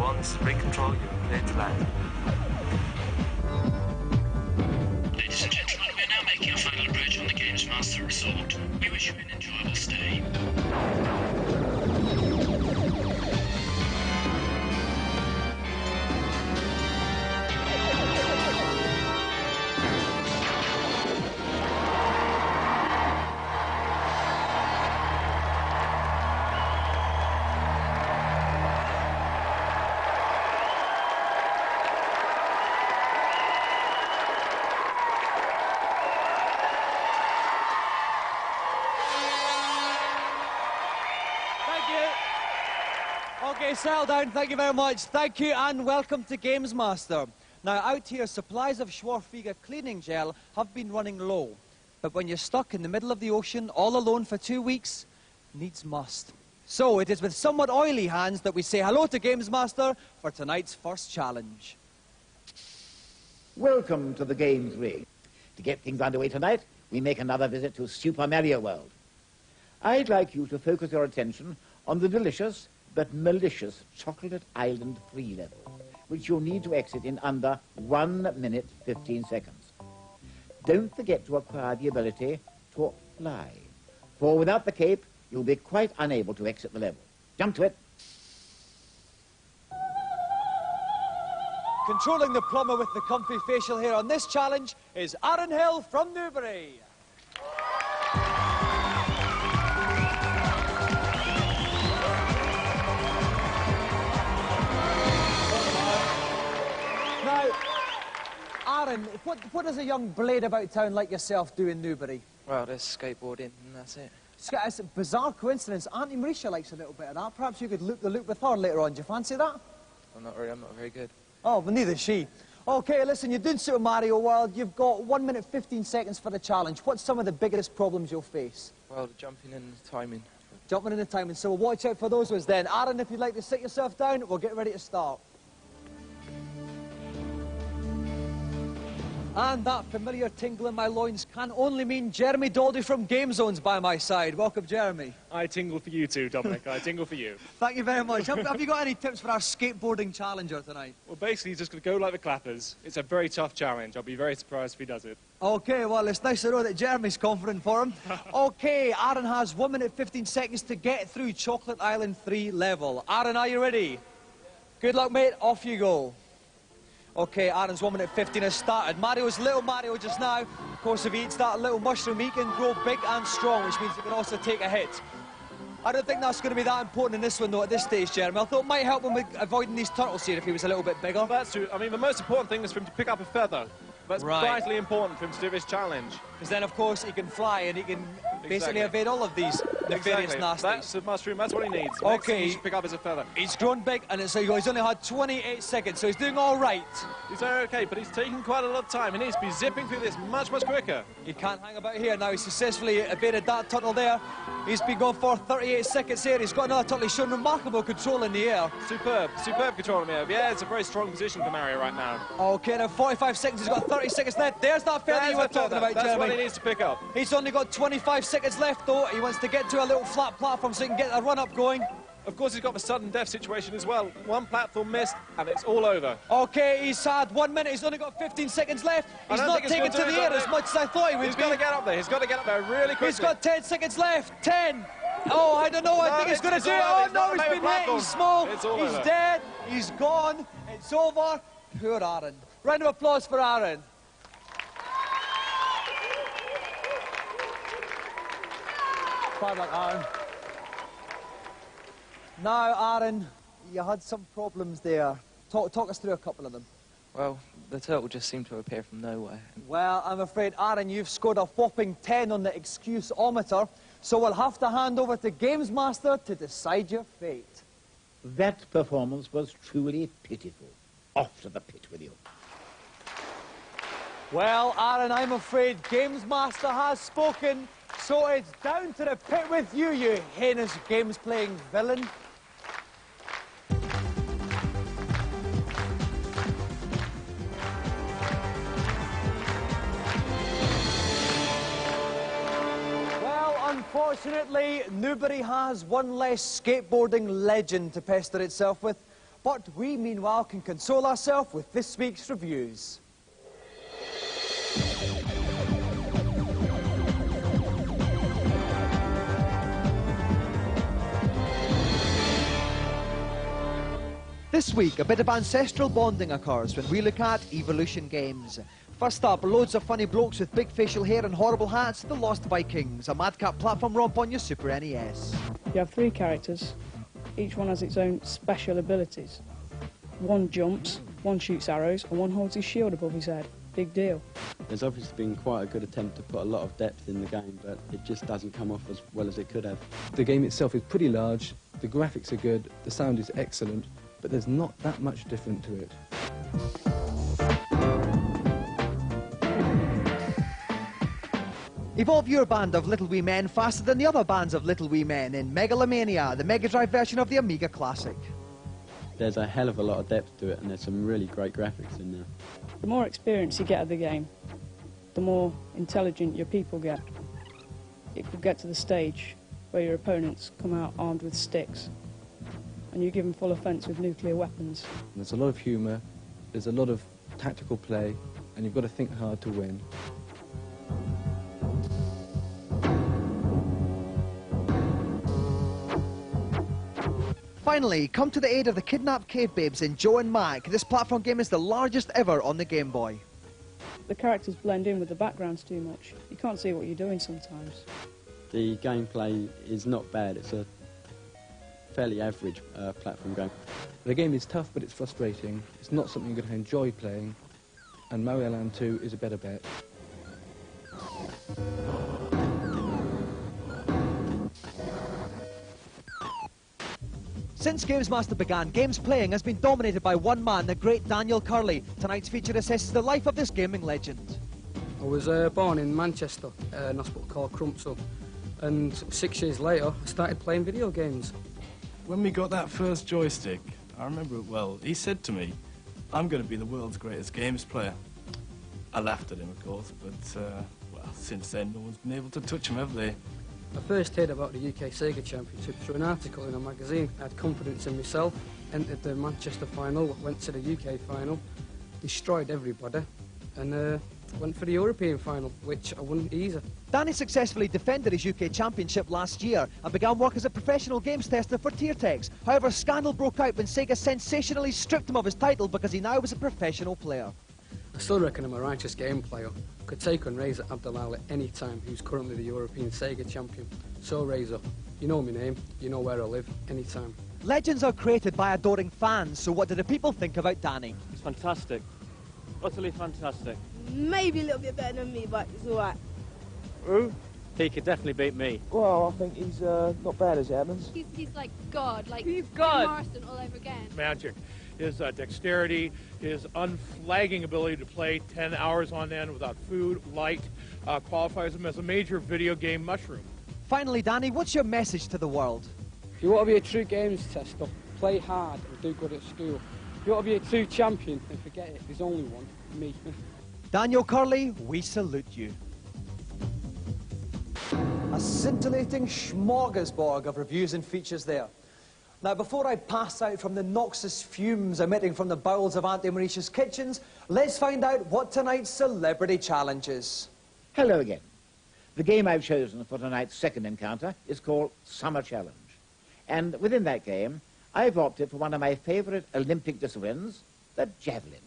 Once recontrol, you're clear to land. Ladies and gentlemen, we are now making our final approach on the Gamesmaster Resort. We wish you an enjoyable stay. Okay, settle down. Thank you very much. Thank you and welcome to Gamesmaster. Now, out here, supplies of Schwarfiga cleaning gel have been running low. But when you're stuck in the middle of the ocean, all alone for 2 weeks, needs must. So it is with somewhat oily hands that we say hello to Gamesmaster for tonight's first challenge. Welcome to the Games Ring. To get things underway tonight, we make another visit to Super Mario World. I'd like you to focus your attention on the delicious but malicious Chocolate Island 3 level, which you'll need to exit in under 1 minute 15 seconds. Don't forget to acquire the ability to fly, for without the cape, you'll be quite unable to exit the level. Jump to it. Controlling the plumber with the comfy facial hair on this challenge is Aaron Hill from Newbury. Now, Aaron, what does a young blade about town like yourself do in Newbury? Well, there's skateboarding and that's it. It's a bizarre coincidence. Auntie Marisha likes a little bit of that. Perhaps you could loop the loop with her later on. Do you fancy that? I'm not very good. Oh, but neither is she. Okay, listen, you're doing Super Mario World. You've got 1 minute 15 seconds for the challenge. What's some of the biggest problems you'll face? Well, the jumping and the timing. Jumping in the timing. So watch out for those ones then. Aaron, if you'd like to sit yourself down, we'll get ready to start. And that familiar tingle in my loins can only mean Jeremy Daldy from Game Zones by my side. Welcome, Jeremy. I tingle for you too, Dominic. I tingle for you. Thank you very much. Have you got any tips for our skateboarding challenger tonight? Well, basically, he's just going to go like the clappers. It's a very tough challenge. I'll be very surprised if he does it. Okay, well, it's nice to know that Jeremy's confident for him. Okay, Aaron has 1 minute 15 seconds to get through Chocolate Island 3 level. Aaron, are you ready? Good luck, mate. Off you go. Okay, Aaron's 1 minute 15 has started. Mario's little Mario just now. Of course, if he eats that little mushroom, he can grow big and strong, which means he can also take a hit. I don't think that's going to be that important in this one, though, at this stage, Jeremy. I thought it might help him with avoiding these turtles here if he was a little bit bigger. That's true. I mean, the most important thing is for him to pick up a feather. That's vitally important for him to do this challenge. Because then, of course, he can fly and he can basically evade all of these nefarious nasties. That's the mushroom. That's what he needs. The Okay. he should pick up as a feather. He's grown big, and he's only had 28 seconds, so he's doing all right. He's doing okay, but he's taking quite a lot of time. He needs to be zipping through this much, much quicker. He can't hang about here now. He's successfully evaded that turtle there. He's been going for 38 seconds here. He's got another turtle. He's shown remarkable control in the air. Superb control in the air. Yeah, it's a very strong position for Mario right now. Okay, now 45 seconds. He's got 30 seconds left. There's that feather you were talking about, That's Jeremy. what he needs to pick up. He's only got 25 seconds left, though. He wants to get to a little flat platform so he can get a run-up going. Of course, he's got the sudden death situation as well. One platform missed, and it's all over. Okay, he's had 1 minute. He's only got 15 seconds left. He's not taken to the air as much as I thought he would. He's got to get up there. He's got to get up there really quickly. He's got 10 seconds left. 10. Oh, I don't know. I think he's going to do it. Oh, no, he's been hit. He's small. He's dead. He's gone. It's over. Poor Aaron. Round of applause for Aaron. Bad luck, Aaron. Now, Aaron, you had some problems there. Talk us through a couple of them. Well, the turtle just seemed to appear from nowhere. Well, I'm afraid, Aaron, you've scored a whopping 10 on the excuse-ometer, so we'll have to hand over to Gamesmaster to decide your fate. That performance was truly pitiful. Off to the pit with you. Well, Aaron, I'm afraid Gamesmaster has spoken, so it's down to the pit with you, you heinous games-playing villain. Unfortunately, Newbury has one less skateboarding legend to pester itself with. But we, meanwhile, can console ourselves with this week's reviews. This week, a bit of ancestral bonding occurs when we look at Evolution Games. First up, loads of funny blokes with big facial hair and horrible hats, The Lost Vikings, a madcap platform romp on your Super NES. You have 3 characters. Each one has its own special abilities. One jumps, one shoots arrows, and one holds his shield above his head. Big deal. There's obviously been quite a good attempt to put a lot of depth in the game, but it just doesn't come off as well as it could have. The game itself is pretty large, the graphics are good, the sound is excellent, but there's not that much different to it. Evolve your band of little wee men faster than the other bands of little wee men in Megalomania, the Mega Drive version of the Amiga Classic. There's a hell of a lot of depth to it, and there's some really great graphics in there. The more experience you get at the game, the more intelligent your people get. It could get to the stage where your opponents come out armed with sticks, and you give them full offence with nuclear weapons. There's a lot of humour, there's a lot of tactical play, and you've got to think hard to win. Finally, come to the aid of the kidnapped cave babes in Joe and Mac. This platform game is the largest ever on the Game Boy. The characters blend in with the backgrounds too much. You can't see what you're doing sometimes. The gameplay is not bad. It's a fairly average platform game. The game is tough, but it's frustrating. It's not something you're going to enjoy playing, and Mario Land 2 is a better bet. Since Gamesmaster began, games playing has been dominated by one man, the great Daniel Curley. Tonight's feature assesses the life of this gaming legend. I was born in Manchester, in a hospital called Crumpsall, and 6 years later I started playing video games. When we got that first joystick, I remember it well, he said to me, I'm going to be the world's greatest games player. I laughed at him, of course, but, well, since then no one's been able to touch him, have they? I first heard about the UK Sega Championship through an article in a magazine. I had confidence in myself, entered the Manchester final, went to the UK final, destroyed everybody, and went for the European final, which I won easy. Danny successfully defended his UK Championship last year and began work as a professional games tester for Tiertex. However, scandal broke out when Sega sensationally stripped him of his title because he now was a professional player. I still reckon I'm a righteous game player. Could take on Razor Abdalal at any time, who's currently the European Sega champion. So Razor, you know my name, you know where I live, anytime. Legends are created by adoring fans, so what do the people think about Danny? It's fantastic. Utterly fantastic. Maybe a little bit better than me, but it's all right. Who? He could definitely beat me. Well, I think he's not bad as it happens. He's like God, like He's God. Marston all over again. Magic. His dexterity, his unflagging ability to play 10 hours on end without food, light, qualifies him as a major video game mushroom. Finally, Danny, what's your message to the world? If you want to be a true games tester, play hard and do good at school. If you want to be a true champion, then forget it, there's only one, me. Daniel Curley, we salute you. A scintillating smorgasbord of reviews and features there. Now, before I pass out from the noxious fumes emitting from the bowels of Auntie Mauritius' kitchens, let's find out what tonight's celebrity challenge is. Hello again. The game I've chosen for tonight's second encounter is called Summer Challenge. And within that game, I've opted for one of my favourite Olympic disciplines, the javelin.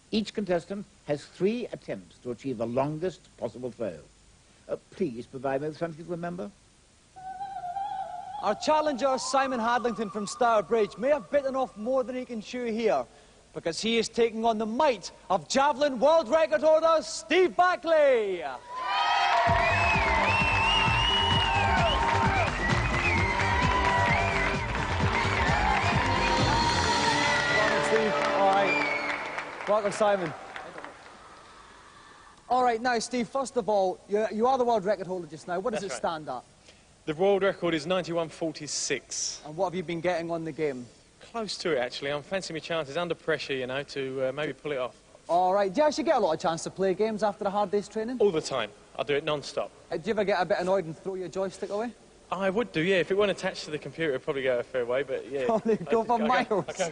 Each contestant has 3 attempts to achieve the longest possible throw. Please provide me with something to remember. Our challenger, Simon Hadlington from Stourbridge, may have bitten off more than he can chew here, because he is taking on the might of javelin world record holder Steve Backley. Welcome, Steve. All right. Welcome, Simon. All right, now, Steve, first of all, you are the world record holder just now. What does it stand at? The world record is 91.46. And what have you been getting on the game? Close to it, actually. I'm fancying my chances under pressure, you know, to maybe pull it off. All right. Do you actually get a lot of chance to play games after a hard day's training? All the time. I do it non-stop. Do you ever get a bit annoyed and throw your joystick away? I would do, yeah. If it weren't attached to the computer, it'd probably go a fair way, but yeah. Probably go for miles. I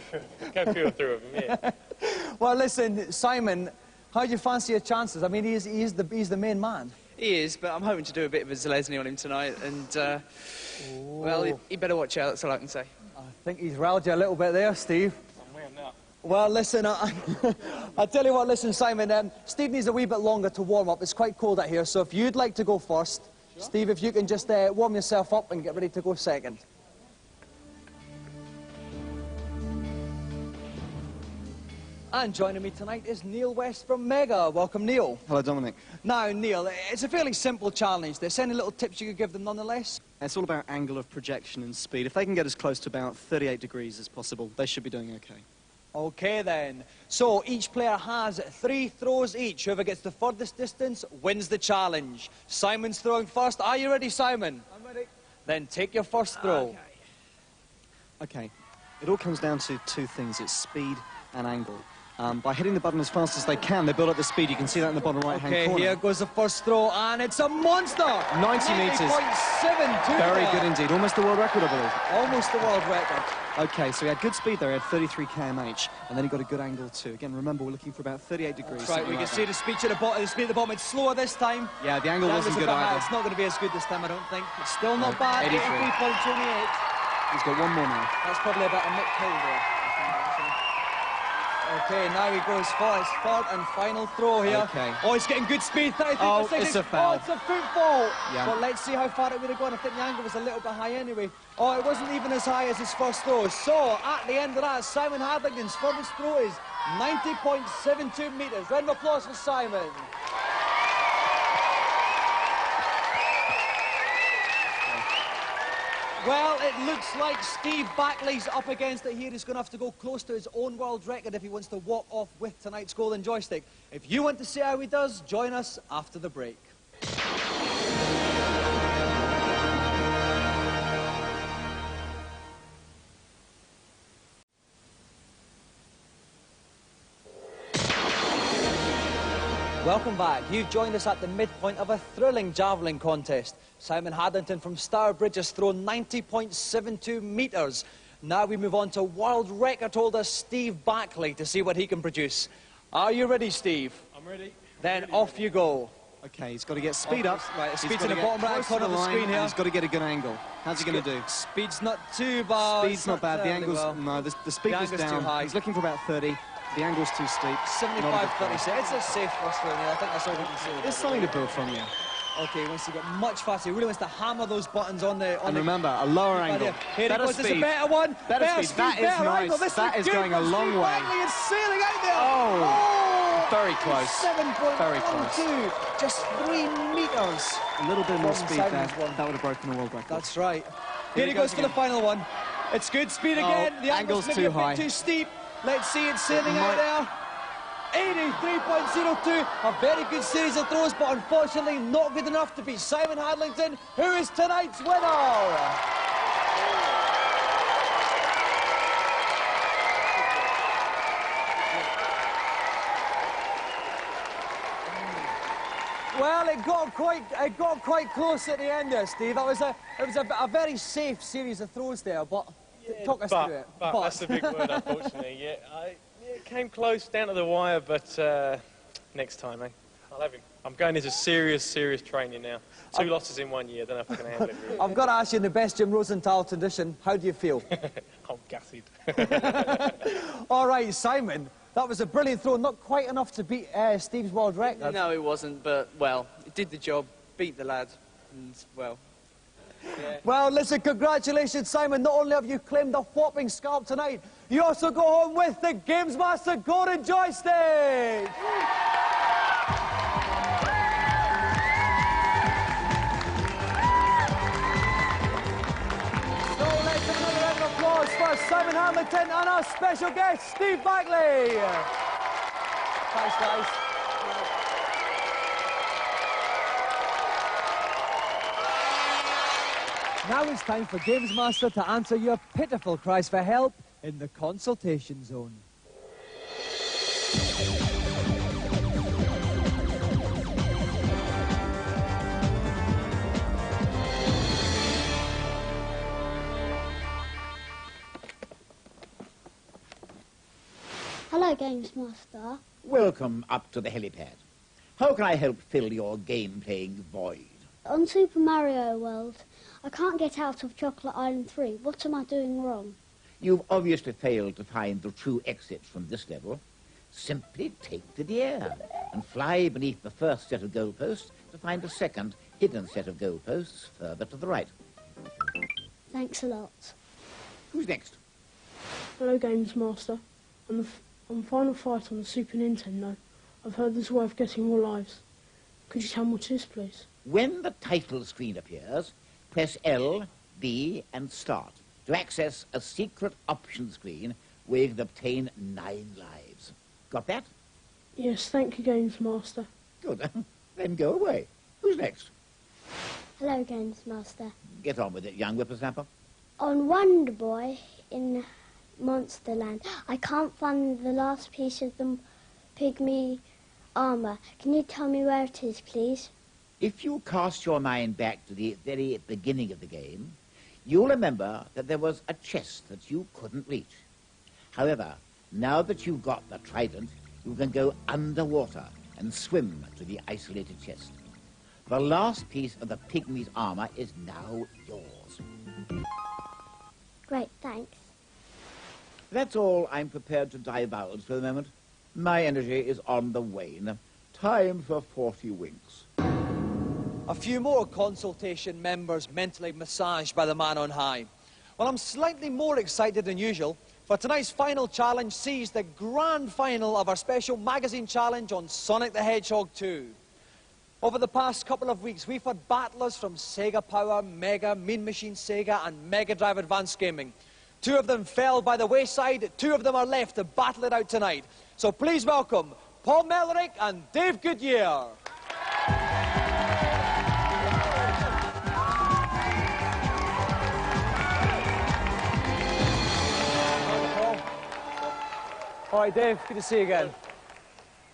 go through them, yeah. Well, listen, Simon, how do you fancy your chances? I mean, he's the main man. He is, but I'm hoping to do a bit of a Zelezny on him tonight, and, well, he better watch out, that's all I can say. I think he's riled you a little bit there, Steve. I'm wearing that. Well, listen, I'll tell you what, listen, Simon, Steve needs a wee bit longer to warm up. It's quite cold out here, so if you'd like to go first, sure. Steve, if you can just warm yourself up and get ready to go second. And joining me tonight is Neil West from Mega. Welcome, Neil. Hello, Dominic. Now, Neil, it's a fairly simple challenge. There's any little tips you could give them nonetheless? It's all about angle of projection and speed. If they can get as close to about 38 degrees as possible, they should be doing okay. Okay, then. So, each player has 3 throws each. Whoever gets the furthest distance wins the challenge. Simon's throwing first. Are you ready, Simon? I'm ready. Then take your first throw. Okay. It all comes down to 2 things. It's speed and angle. By hitting the button as fast as they can, they build up the speed. You can see that in the bottom right-hand corner. Okay, here goes the first throw, and it's a monster! 90 metres. 90.72. Very good indeed. Almost the world record, I believe. Almost the world record. Okay, so he had good speed there. He had 33 kmh, and then he got a good angle too. Again, remember, we're looking for about 38 degrees. That's right, we can see the speed at the bottom. The speed at the bottom. It's slower this time. Yeah, the angle wasn't good either. It's not going to be as good this time, I don't think. It's still not bad. 83. 83.28. He's got one more now. That's probably about a Mick Hill there. Okay, now he goes for his third and final throw here. Okay. Oh, he's getting good speed. 33 oh, seconds. It's a foul. Oh, it's a football. Yeah. But let's see how far it would have gone. I think the angle was a little bit high anyway. Oh, it wasn't even as high as his first throw. So, at the end of that, Simon Hadlington's furthest throw is 90.72 metres. Round of applause for Simon. Well, it looks like Steve Backley's up against it here. He's going to have to go close to his own world record if he wants to walk off with tonight's golden joystick. If you want to see how he does, join us after the break. Welcome back. You've joined us at the midpoint of a thrilling javelin contest. Simon Hadlington from Stourbridge has thrown 90.72 metres. Now we move on to world record holder Steve Backley to see what he can produce. Are you ready, Steve? I'm ready. Then off you go. Okay, he's got to get speed up. Right, speed's in the bottom right corner of the screen here. He's got to get a good angle. How's he going to do? Speed's not too bad. Speed's not bad. The angle's... Well. No, the speed was down. Too high. He's looking for about 30. The angle's too steep. 75-36. It's a safe first throw, I think that's all we can say. There's something to build from, yeah. Okay, he wants to get much faster. He really wants to hammer those buttons on the... And remember, a lower angle. Here better he goes. speed. It's a better one. Better speed. That is nice. That is going a long way. Backley is sailing out there. Oh, very close. 7.12. Very close. Just 3 metres. A little bit more speed there. That would have broken the world record. That's right. Here he goes for the final one. It's good speed again. The angle's maybe too a bit too steep. Let's see it sailing out there. 83.02, a very good series of throws, but unfortunately not good enough to beat Simon Hadlington, who is tonight's winner. Well, it got quite close at the end there, Steve. It was a very safe series of throws there, but talk us through it. But that's the big word, unfortunately. Yeah, it came close down to the wire, but next time, eh? I'll have him. I'm going into serious training now. 2 losses in 1 year. I don't know if I can handle it. Really. I've got to ask you, in the best Jim Rosenthal tradition, how do you feel? I'm gutted. All right, Simon. That was a brilliant throw. Not quite enough to beat Steve's world record. No, it wasn't, but, well, it did the job. Beat the lad. And, well... Yeah. Well, listen, congratulations, Simon. Not only have you claimed a whopping scalp tonight, you also go home with the Gamesmaster Golden Joystick! So let's have another round of applause for Simon Hadlington and our special guest, Steve Backley. Thanks, guys. Now it's time for Gamesmaster to answer your pitiful cries for help in the consultation zone. Hello, Gamesmaster. Welcome up to the helipad. How can I help fill your game-playing void? On Super Mario World, I can't get out of Chocolate Island 3. What am I doing wrong? You've obviously failed to find the true exit from this level. Simply take to the air and fly beneath the first set of goalposts to find a second hidden set of goalposts further to the right. Thanks a lot. Who's next? Hello, Gamesmaster. On Final Fight on the Super Nintendo, I've heard there's a way of getting more lives. Could you tell me what it is, please? When the title screen appears, press L, B, and Start to access a secret option screen where you can obtain 9 lives. Got that? Yes, thank you, Gamesmaster. Good. Then go away. Who's next? Hello, Gamesmaster. Get on with it, young whippersnapper. On Wonder Boy in Monsterland, I can't find the last piece of the pygmy armour. Can you tell me where it is, please? If you cast your mind back to the very beginning of the game, you'll remember that there was a chest that you couldn't reach. However, now that you've got the trident, you can go underwater and swim to the isolated chest. The last piece of the pygmy's armour is now yours. Great, thanks. That's all I'm prepared to divulge for the moment. My energy is on the wane. Time for 40 winks. A few more consultation members mentally massaged by the man on high. Well, I'm slightly more excited than usual, for tonight's final challenge sees the grand final of our special magazine challenge on Sonic the Hedgehog 2. Over the past couple of weeks, we've had battlers from Sega Power, Mega, Mean Machine Sega, and Mega Drive Advanced Gaming. 2 of them fell by the wayside, 2 of them are left to battle it out tonight. So please welcome Paul Mellerick and Dave Goodyear. All right, Dave, good to see you again.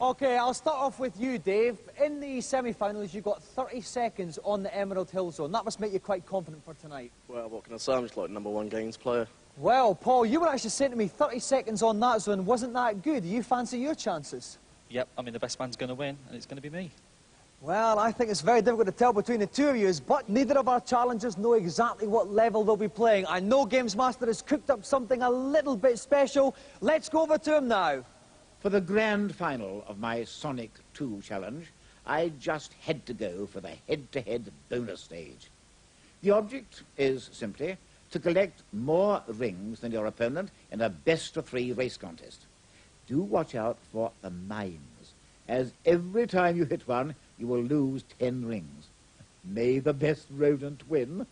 Okay, I'll start off with you, Dave. In the semi-finals, you got 30 seconds on the Emerald Hill Zone. That must make you quite confident for tonight. Well, what can I say? I'm just like #1 games player. Well, Paul, you were actually saying to me 30 seconds on that zone wasn't that good. Do you fancy your chances? Yep, I mean, the best man's going to win, and it's going to be me. Well, I think it's very difficult to tell between the 2 of you, but neither of our challengers know exactly what level they'll be playing. I know Gamesmaster has cooked up something a little bit special. Let's go over to him now. For the grand final of my Sonic 2 challenge, I just had to go for the head-to-head bonus stage. The object is simply to collect more rings than your opponent in a best-of-3 race contest. Do watch out for the mines, as every time you hit one, you will lose 10 rings. May the best rodent win.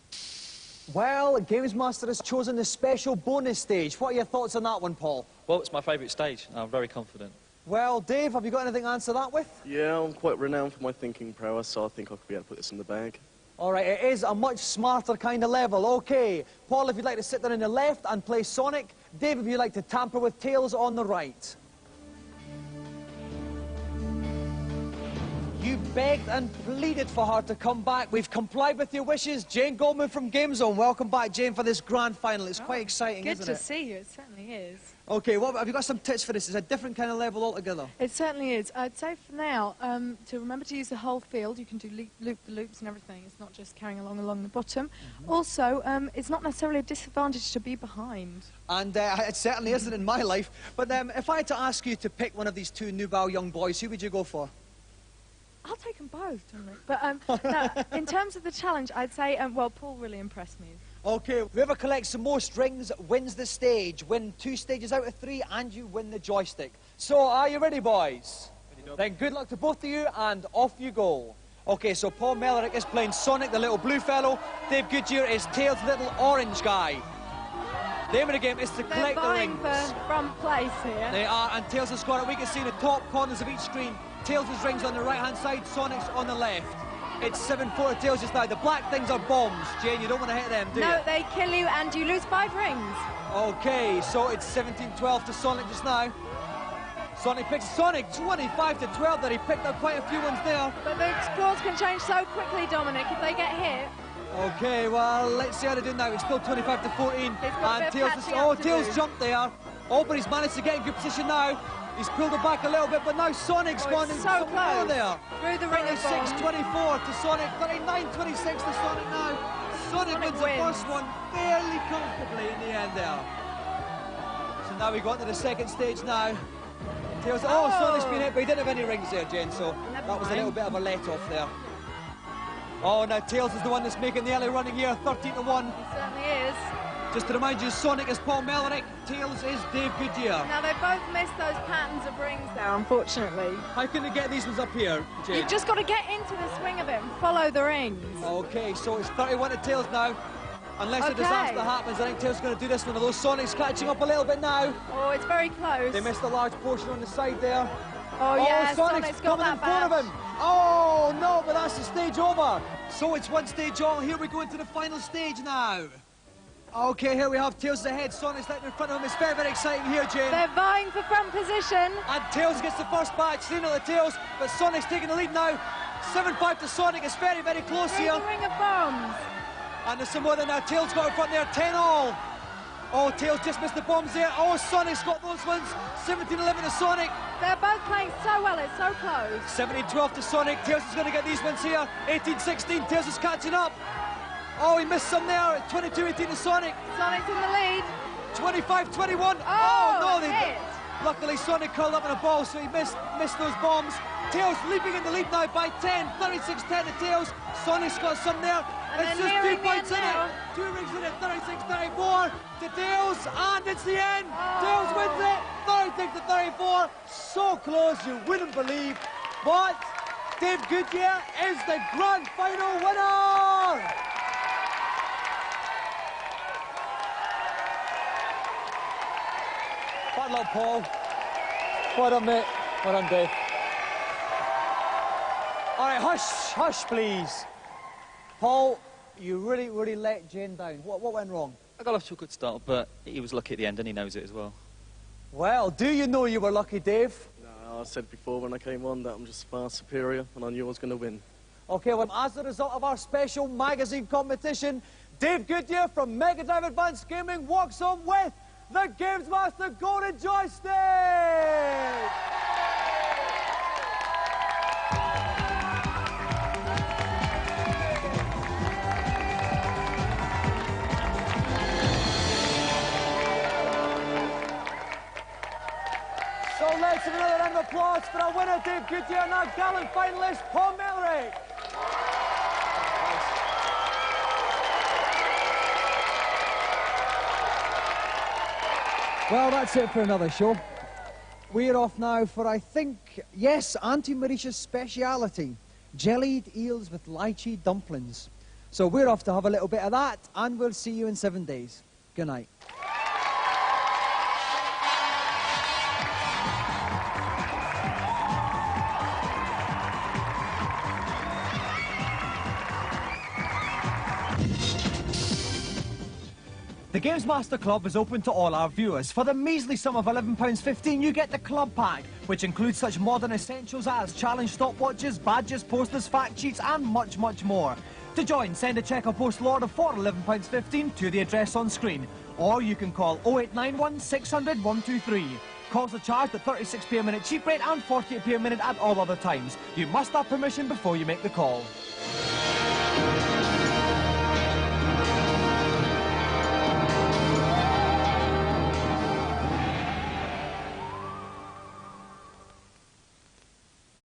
Well, Gamesmaster has chosen the special bonus stage. What are your thoughts on that one, Paul? Well, it's my favourite stage, and I'm very confident. Well, Dave, have you got anything to answer that with? Yeah, I'm quite renowned for my thinking prowess, so I think I could be able to put this in the bag. All right, it is a much smarter kind of level. Okay, Paul, if you'd like to sit there on the left and play Sonic. Dave, if you'd like to tamper with Tails on the right. You begged and pleaded for her to come back. We've complied with your wishes. Jane Goldman from GameZone. Welcome back, Jane, for this grand final. It's quite exciting, isn't it? Good to see you. It certainly is. Okay, have you got some tips for this? It's a different kind of level altogether. It certainly is. I'd say for now, to remember to use the whole field. You can do loop-the-loops and everything. It's not just carrying along the bottom. Also, it's not necessarily a disadvantage to be behind. And it certainly isn't in my life. But if I had to ask you to pick one of these 2 nubile young boys, who would you go for? I'll take them both, Dominic. But no, in terms of the challenge, I'd say, well, Paul really impressed me. Okay, whoever collects the most rings wins the stage. Win 2 stages out of 3, and you win the joystick. So, are you ready, boys? Ready, then good luck to both of you, and off you go. Okay, so Paul Mellerick is playing Sonic, the little blue fellow. Dave Goodyear is Tails, the little orange guy. The aim of the game is to collect the rings. They're vying for front place here. They are, and Tails has got it. We can see in the top corners of each screen. Tails' rings on the right-hand side, Sonic's on the left. It's 7-4 to Tails just now. The black things are bombs. Jane, you don't want to hit them, do you? No, they kill you and you lose 5 rings. Okay, so it's 17-12 to Sonic just now. Sonic picks Sonic 25-12 there. He picked up quite a few ones there. But the scores can change so quickly, Dominic, if they get hit. Okay, well, let's see how they do now. It's still 25-14. And Tails jumped there. Oh, but he's managed to get in good position now. He's pulled it back a little bit, but now Sonic's gone in so close. there. Through the ring of bombs. 36-24 to Sonic, 39-26 to Sonic now. Sonic wins the first one fairly comfortably in the end there. So now we go into the second stage now. Tails, Sonic's been hit, but he didn't have any rings there, Jen, so that was a little bit of a let-off there. Oh, now Tails is the one that's making the early running here, 13-1. He certainly is. Just to remind you, Sonic is Paul Mellerick, Tails is Dave Goodyear. Now, they both missed those patterns of rings there, unfortunately. How can they get these ones up here, Jane? You've just got to get into the swing of it and follow the rings. Okay, so it's 31 to Tails now. Unless a disaster happens, I think Tails is going to do this one. Although Sonic's catching up a little bit now. Oh, it's very close. They missed a large portion on the side there. Oh, yeah, Sonic's got coming that in front of him. Oh, no, but that's the stage over. So it's one stage on. Here we go into the final stage now. Okay, here we have Tails ahead. Sonic's right in front of him. It's very, very exciting here, Jane. They're vying for front position. And Tails gets the first batch. 3-0 to Tails, but Sonic's taking the lead now. 7-5 to Sonic. It's very, very close here. The ring of bombs. And there's some more than that. Tails got in front there. 10-all. Oh, Tails just missed the bombs there. Oh, Sonic's got those ones. 17-11 to Sonic. They're both playing so well. It's so close. 17-12 to Sonic. Tails is going to get these ones here. 18-16. Tails is catching up. Oh, he missed some there. 22-18 to Sonic. Sonic's in the lead. 25-21. Oh, no, they hit. Luckily, Sonic curled up in a ball, so he missed those bombs. Tails leaping in the lead now by 10. 36-10 to Tails. Sonic's got some there. And it's just 2 points in it. 2 rings in it. 36-34 to Tails, and it's the end. Tails wins it. 36-34. So close, you wouldn't believe. But Dave Goodyear is the grand final winner. Bad luck, Paul. Well done, mate. Well done, Dave. All right, hush, please. Paul, you really let Jane down. What went wrong? I got off to a good start, but he was lucky at the end, and he knows it as well. Well, do you know you were lucky, Dave? No, I said before when I came on that I'm just far superior, and I knew I was going to win. Okay, well, as a result of our special magazine competition, Dave Goodyear from Mega Drive Advanced Gaming walks on with the Gamesmaster Golden Joystick! So let's have another round of applause for our winner, Dave Goodyear, and our gallant finalist, Paul Mellerick. Well, that's it for another show. We're off now for, I think, yes, Auntie Marisha's speciality, jellied eels with lychee dumplings. So we're off to have a little bit of that, and we'll see you in 7 days. Good night. The Gamesmaster Club is open to all our viewers. For the measly sum of £11.15, you get the Club Pack, which includes such modern essentials as challenge stopwatches, badges, posters, fact sheets, and much, much more. To join, send a cheque or postal order for £11.15 to the address on screen, or you can call 0891 600 123. Calls are charged at 36p a minute cheap rate and 48p a minute at all other times. You must have permission before you make the call.